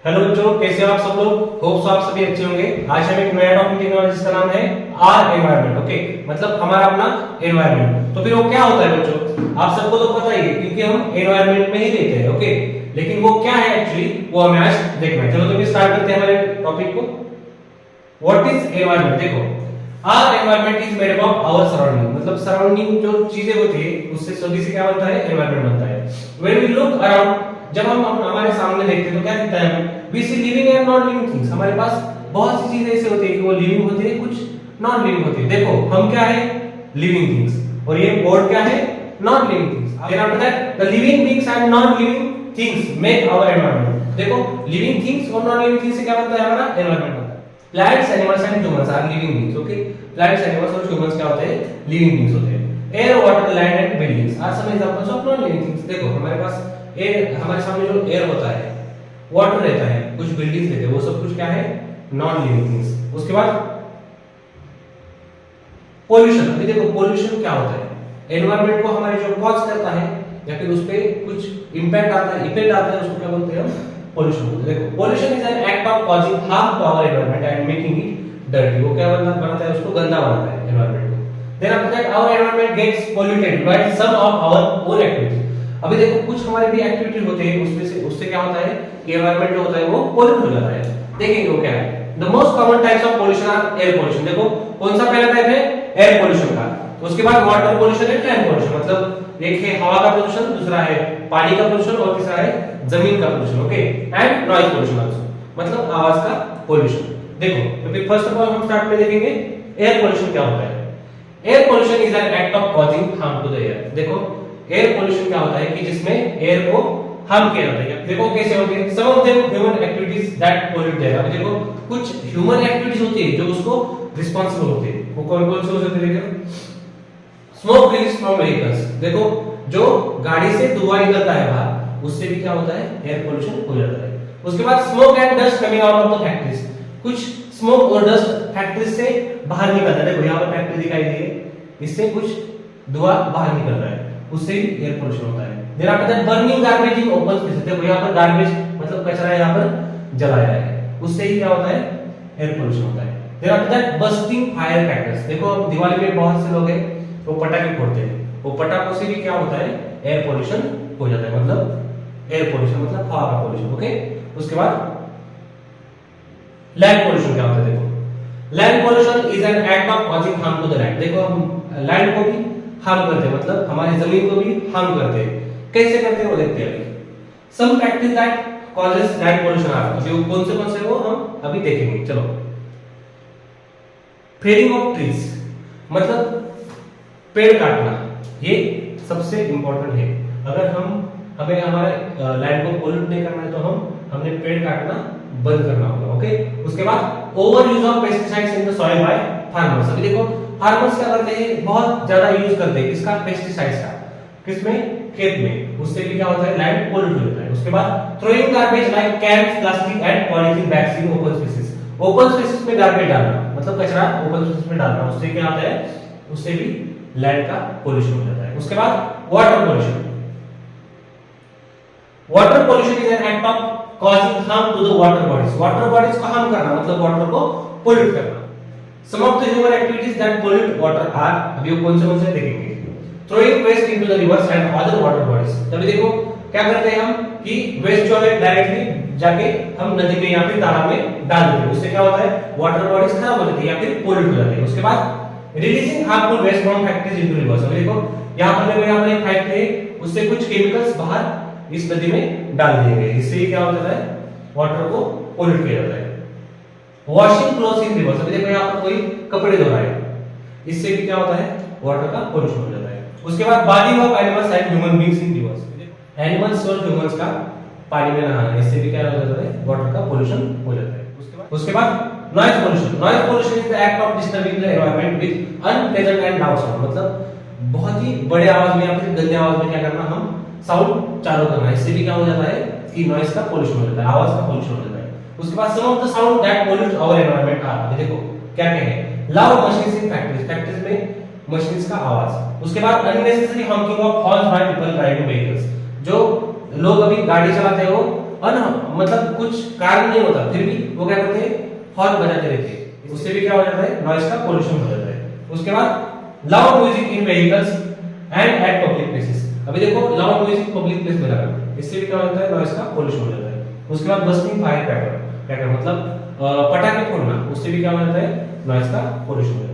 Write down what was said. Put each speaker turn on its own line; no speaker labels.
Hello बच्चों, कैसे हो आप सब लोग। होप सो आप सभी अच्छे होंगे। आज हम एक नया टॉपिक लेने वाले जिसका नाम है आर एनवायरनमेंट। ओके, मतलब हमारा अपना एनवायरनमेंट। तो फिर वो क्या होता है बच्चों, आप सबको तो पता ही है क्योंकि हम एनवायरनमेंट में ही रहते हैं। ओके, लेकिन वो क्या है एक्चुअली, वो हमें आज देखना है। चलो तो स्टार्ट करते हैं हमारे टॉपिक को। What is environment. देखो, our environment is made up of our surrounding, मतलब सराउंडिंग जो चीजें होती है उससे सभी से क्या बनता है, एनवायरनमेंट बनता है। व्हेन वी लुक अराउंड, जब हम हमारे सामने देखते हैं तो क्या दिखता है हमें, we see living and non living things. हमारे पास बहुत सी चीजें ऐसे होती है कि वो लिविंग होती है, कुछ नॉन लिविंग होती है। देखो, हम क्या है, लिविंग थिंग्स, और ये बोर्ड क्या है, नॉन लिविंग थिंग्स। फिर आप पता है the living things and non living things make our environment. देखो, लिविंग थिंग्स और नॉन लिविंग थिंग्स से क्या बनता है, हमारा एनवायरनमेंट बनता है। Plants, animals and humans are living beings. Okay, plants, animals और ह्यूमंस क्या होते हैं, लिविंग बीइंग्स होते हैं। Air, water, land and buildings are some examples of non living things. देखो, हमारे पास एयर, हमारे सामने जो एयर होता है, वाटर रहता है, कुछ बिल्डिंग्स रहते हैं, वो सब कुछ क्या है, नॉन लिविंग थिंग्स। उसके बाद पोल्यूशन। अभी देखो, पोल्यूशन क्या होता है, एनवायरनमेंट को हमारे जो कॉज करता है या फिर उस पे कुछ इंपैक्ट आता है, इफेक्ट आता है, उसको क्या बोलते हैं हम, पोल्यूशन बोलते हैं। देखो, pollution is an act of causing harm to our environment and making it dirty. वो क्या बनाता है, उसको गंदा बनाता है एनवायरनमेंट को। Then after that our environment gets polluted by some of our own activities. अभी देखो, कुछ हमारे भी एक्टिविटी होते हैं, उसमें से उससे क्या होता है कि एनवायरनमेंट जो होता है वो पोल्यूट हो जाता है। देखेंगे वो क्या है। The most common types of pollution are air pollution. देखो, कौन सा पहला टाइप है, एयर पोल्यूशन का। उसके बाद वाटर पोल्यूशन है, लैंड पोल्यूशन, मतलब एक है हवा का प्रदूषण, दूसरा है पानी का प्रदूषण और तीसरा है जमीन का प्रदूषण। Okay, and noise pollution also, मतलब आवाज का पोल्यूशन। देखो, तो फिर फर्स्ट ऑफ ऑल हम स्टार्ट में देखेंगे एयर पोल्यूशन क्या होता है। Air pollution is an act of causing harm to the air. देखो, एयर पोल्यूशन क्या होता है कि जिसमें एयर को हार्म किया जाता है। देखो कैसे होते हैं, some of them human activities that pollute the air. अब देखो, कुछ ह्यूमन एक्टिविटीज होती है जो उसको रिस्पांसिबल होते हैं। वो कौन कौन से हो सकते हैं, देखो, स्मोक रिलीज फ्रॉम व्हीकल्स। देखो, जो गाड़ी से धुआं निकलता है बाहर, उससे भी क्या होता है, एयर पोल्यूशन हो जाता है। उसके बाद smoke and dust coming out of the factories. कुछ स्मोक और डस्ट फैक्ट्री से बाहर निकलता है। देखो, यहाँ पर फैक्ट्री दिखाई दी है, इससे कुछ धुआं बाहर निकल रहा है, उससे भी एयर पोल्यूशन होता है। Then after that burning garbage in open space. देखो, यहाँ पर गार्बेज मतलब कचरा यहाँ पर जलाया है, उससे ही क्या होता है, एयर पोल्यूशन होता है। Then after that bursting fire crackers. देखो, दिवाली में बहुत से लोग हैं वो पटाखे फोड़ते हैं, वो पटाखों से भी क्या होता है, एयर पोल्यूशन हो जाता है, मतलब एयर पोल्यूशन मतलब हवा का पोल्यूशन। ओके, उसके बाद लैंड पोल्यूशन क्या होता है। देखो, land pollution is an act of causing harm to the land. देखो, हम लैंड को भी हार्म करते हैं, मतलब हमारी जमीन को भी हार्म करते हैं। कैसे करते हैं वो देखते हैं अभी। Some factors that causes land pollution are, अभी कौन से वो हम अभी देखेंगे। चलो, फेलिंग ऑफ ट्रीज, मतलब पेड़ काटना, ये सबसे इंपॉर्टेंट है। अगर हमें हमारे लैंड को पोल्यूट नहीं करना है तो हमने पेड़ काटना बंद करना होगा। ओके, उसके बाद over use of pesticides in the soil by farmers. अभी देखो, फार्मर्स क्या करते हैं, बहुत ज्यादा यूज करते हैं किसका, पेस्टिसाइड्स का, किसमें, खेत में, उससे भी क्या होता है, लैंड पोल्यूट हो जाता है। उसके बाद throwing garbage like cans, plastic and polythene bags in open spaces. Open spaces में गार्बेज डालना, मतलब कचरा ओपन स्पेसेस में डालना, उससे क्या होता है, उससे भी लैंड का पोल्यूशन हो जाता है। उसके बाद water pollution. Water pollution is an act of causing harm to the water bodies. Water bodies को हार्म करना मतलब वाटर को पोल्यूट करना। Some of the human activities that pollute water are, अभी वो कौन से देखेंगे। Throwing waste into the rivers and other water bodies. तभी देखो क्या करते हैं हम कि वेस्ट जो है डायरेक्टली जाके हम नदी में या फिर तालाब में डाल देते हैं, उससे क्या होता है, वाटर बॉडीज खराब हो जाती है या फिर पोल्यूट हो जाती है। उसके बाद releasing harmful waste from factories into rivers. अभी देखो, यहाँ पर एक फैक्ट्री है, उससे कुछ केमिकल्स बाहर इस नदी में डाल दिए गए, इससे क्या हो जाता है, वाटर को पोल्यूट किया जाता है। Washing clothes in reverse. अभी देखो, यहाँ पर कोई कपड़े धो रहा है, इससे भी क्या होता है, वाटर का पोल्यूशन हो जाता है। उसके बाद body of animals and human beings in reverse. Animals और ह्यूमंस का पानी में नहाना, इससे भी क्या हो जाता है, वाटर का पोल्यूशन हो जाता है। उसके बाद noise pollution. Noise pollution is the act of disturbing the environment with unpleasant and loud sound, मतलब बहुत ही बड़े आवाज में या फिर गंदे आवाज में क्या करना, हम साउंड चालू करना, इससे भी क्या हो जाता है कि नॉइज का पोल्यूशन हो जाता है, आवाज का पोल्यूशन हो जाता है। उसके बाद some of the sound that pollute our environment are. देखो क्या क्या है, loud machines in factories, factories में मशीन्स का आवाज। उसके बाद unnecessary honking of horns by people driving vehicles, जो लोग अभी गाड़ी चलाते हो मतलब कुछ कारण नहीं होता फिर भी वो क्या करते हैं, हॉर्न बजाते रहते हैं, उससे भी क्या हो जाता है, नॉइज का पोल्यूशन हो जाता है। उसके बाद loud music in vehicles and eight public places. अभी देखो लाउड म्यूजिक पब्लिक प्लेस में लगा, इससे भी क्या होता है, नॉइज का पोल्यूशन हो जाता है। उसके बाद बस्टिंग फायर क्रैकर मतलब पटाखे फोड़ना, उससे भी क्या हो जाता है, नॉइज का पोल्यूशन हो जाता है।